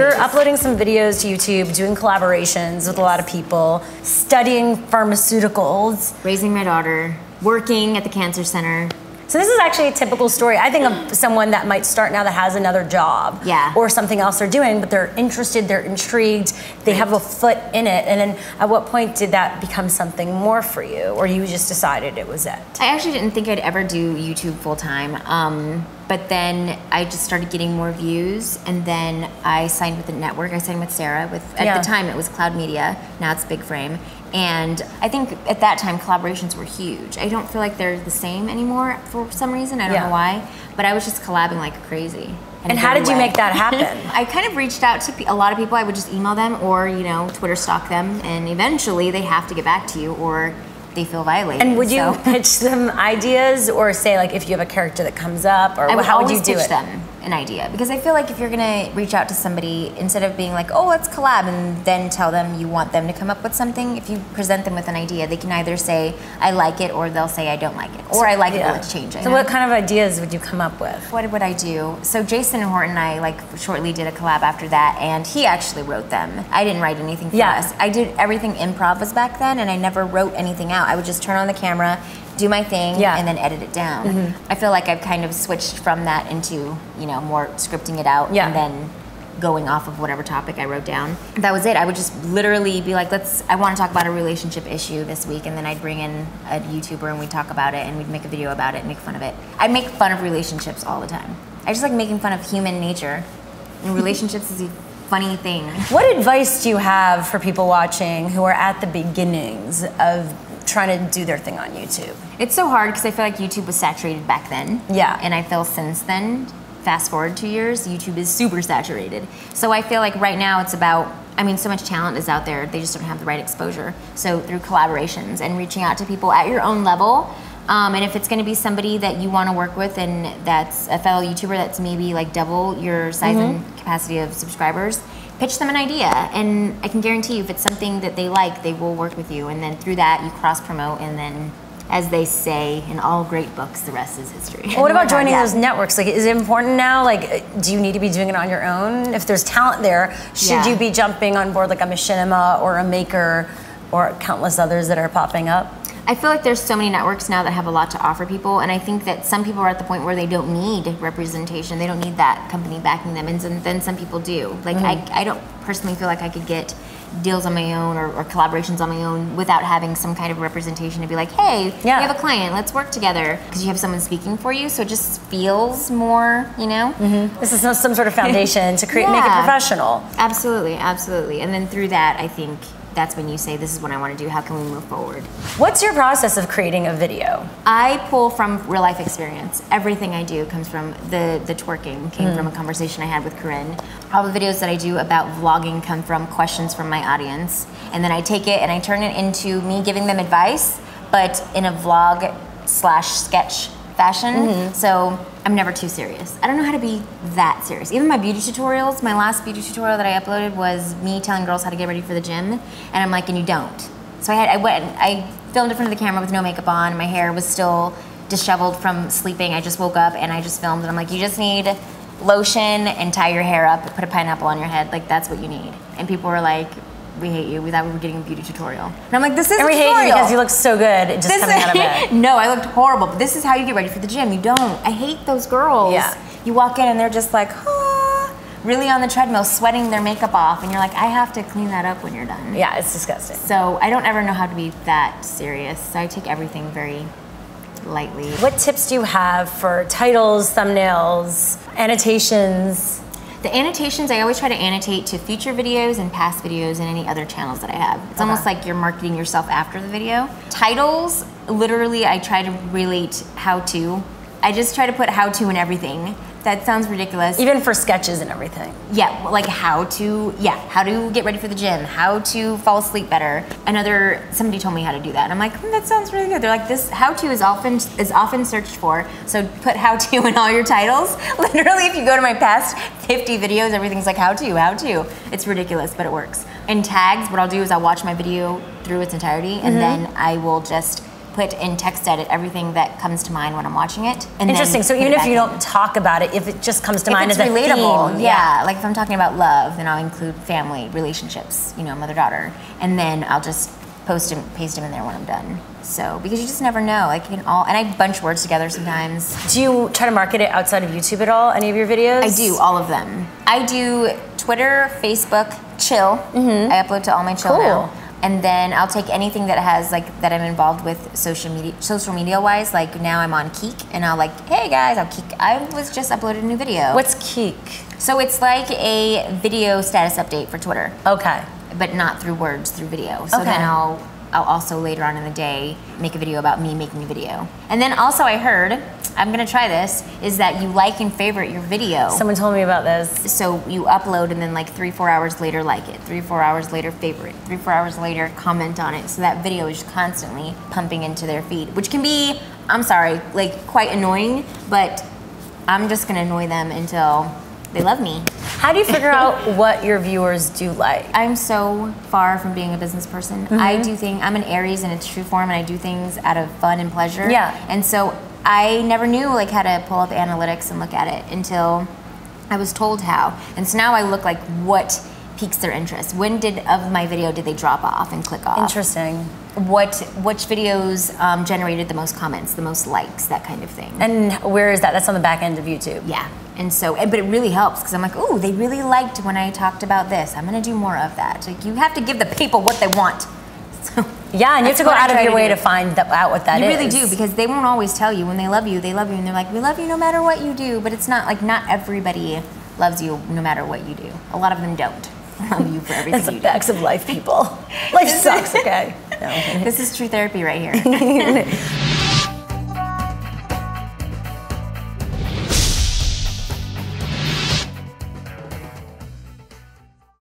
you're uploading some videos to YouTube, doing collaborations with a lot of people, studying pharmaceuticals. Raising my daughter, working at the cancer center. So this is actually a typical story, I think, of someone that might start now that has another job. Yeah. Or something else they're doing, but they're interested, they're intrigued, they have a foot in it. And then at what point did that become something more for you? Or you just decided it was it? I actually didn't think I'd ever do YouTube full time. But then I just started getting more views, and then I signed with a network. I signed with Sarah. At the time it was Cloud Media, now it's Big Frame. And I think at that time collaborations were huge. I don't feel like they're the same anymore for some reason. I don't know why, but I was just collabing like crazy. And how did you make that happen? I kind of reached out to a lot of people. I would just email them or, you know, Twitter stalk them, and eventually they have to get back to you or they feel violated. And would you pitch them ideas, or say, like, if you have a character that comes up, or how would you do it? I would always pitch them an idea, because I feel like if you're gonna reach out to somebody, instead of being like, oh, let's collab, and then tell them you want them to come up with something, if you present them with an idea, they can either say, I like it, or they'll say, I don't like it, or I like it, but let's change it. So what kind of ideas would you come up with? What would I do? So Jason Horton and I, like, shortly did a collab after that, and he actually wrote them. I didn't write anything for us. I did everything improv was back then, and I never wrote anything out. I would just turn on the camera, do my thing, and then edit it down. I feel like I've kind of switched from that into, you know, more scripting it out and then going off of whatever topic I wrote down. That was it. I would just literally be like, I want to talk about a relationship issue this week, and then I'd bring in a YouTuber and we'd talk about it and we'd make a video about it and make fun of it. I make fun of relationships all the time. I just like making fun of human nature, and relationships is a funny thing. What advice do you have for people watching who are at the beginnings of trying to do their thing on YouTube? It's so hard because I feel like YouTube was saturated back then. Yeah. And I feel since then, fast forward 2 years, YouTube is super saturated. So I feel like right now it's about, I mean, so much talent is out there, they just don't have the right exposure. So through collaborations and reaching out to people at your own level, and if it's gonna be somebody that you wanna work with and that's a fellow YouTuber that's maybe like double your size and capacity of subscribers, pitch them an idea, and I can guarantee you if it's something that they like, they will work with you, and then through that you cross-promote, and then, as they say in all great books, the rest is history. Well, what about joining those networks? Like, is it important now? Like, do you need to be doing it on your own? If there's talent there, should you be jumping on board like a Machinima or a Maker or countless others that are popping up? I feel like there's so many networks now that have a lot to offer people, and I think that some people are at the point where they don't need representation. They don't need that company backing them, and then some people do. Like, I don't personally feel like I could get deals on my own or collaborations on my own without having some kind of representation to be like, hey, you have a client, let's work together, because you have someone speaking for you, so it just feels more, you know? This is some sort of foundation to create, make it professional. Absolutely, absolutely. And then through that, I think that's when you say, this is what I want to do, how can we move forward? What's your process of creating a video? I pull from real life experience. Everything I do comes from the twerking, came from a conversation I had with Corinne. All the videos that I do about vlogging come from questions from my audience. And then I take it and I turn it into me giving them advice, but in a vlog / sketch fashion. So I'm never too serious. I don't know how to be that serious. Even my beauty tutorials, my last beauty tutorial that I uploaded was me telling girls how to get ready for the gym, and I'm like, and you don't. So I filmed in front of the camera with no makeup on, my hair was still disheveled from sleeping, I just woke up and I just filmed, and I'm like, you just need lotion and tie your hair up, put a pineapple on your head, like that's what you need. And people were like, we hate you, we thought we were getting a beauty tutorial. And I'm like, this is a tutorial. And we hate you because you look so good just coming out of bed. No, I looked horrible, but this is how you get ready for the gym. You don't. I hate those girls. Yeah. You walk in and they're just like, really on the treadmill, sweating their makeup off, and you're like, I have to clean that up when you're done. Yeah, it's disgusting. So I don't ever know how to be that serious, so I take everything very lightly. What tips do you have for titles, thumbnails, annotations? The annotations, I always try to annotate to future videos and past videos and any other channels that I have. It's almost like you're marketing yourself after the video. Titles, literally I try to relate how to. I just try to put how to in everything. That sounds ridiculous. Even for sketches and everything. Yeah, like how to get ready for the gym, how to fall asleep better. Somebody told me how to do that, and I'm like, that sounds really good. They're like, this how to is often searched for, so put how to in all your titles. Literally, if you go to my past 50 videos, everything's like how to. It's ridiculous, but it works. In tags, what I'll do is I'll watch my video through its entirety, and then I will just put in text edit everything that comes to mind when I'm watching it. And interesting. So even if you don't talk about it, if it just comes to mind as a relatable, theme, yeah. Like if I'm talking about love, then I'll include family, relationships, you know, mother-daughter, and then I'll just paste them in there when I'm done. So because you just never know, like you can all, and I bunch words together sometimes. Do you try to market it outside of YouTube at all? Any of your videos? I do, all of them. I do Twitter, Facebook, Chill. I upload to all my Chill now. And then I'll take anything that has like that I'm involved with social media wise. Like now I'm on Keek, and I'll like, hey guys, I was just uploaded a new video. What's Keek? So it's like a video status update for Twitter. Okay. But not through words, through video. So then I'll also later on in the day make a video about me making a video. And then also I heard, I'm gonna try this, is that you like and favorite your video. Someone told me about this. So you upload and then like 3-4 hours later like it, 3-4 hours later favorite, 3-4 hours later comment on it. So that video is constantly pumping into their feed, which can be, I'm sorry, like quite annoying, but I'm just gonna annoy them until they love me. How do you figure out what your viewers do like? I'm so far from being a business person. I do things, I'm an Aries in its true form, and I do things out of fun and pleasure. Yeah. And so I never knew like how to pull up analytics and look at it until I was told how. And so now I look like what piques their interest. When of my video did they drop off and click off? Interesting. Which videos generated the most comments, the most likes, that kind of thing. And where is that? That's on the back end of YouTube. Yeah. And so, but it really helps because I'm like, ooh, they really liked when I talked about this. I'm gonna do more of that. Like you have to give the people what they want. So yeah, and you have to go out of your way to find out what that is. You really do, because they won't always tell you. When they love you, and they're like, we love you no matter what you do. But it's not like, not everybody loves you no matter what you do. A lot of them don't love you for everything That's you the do. facts of life, people. Life sucks, okay? No. This is true therapy right here.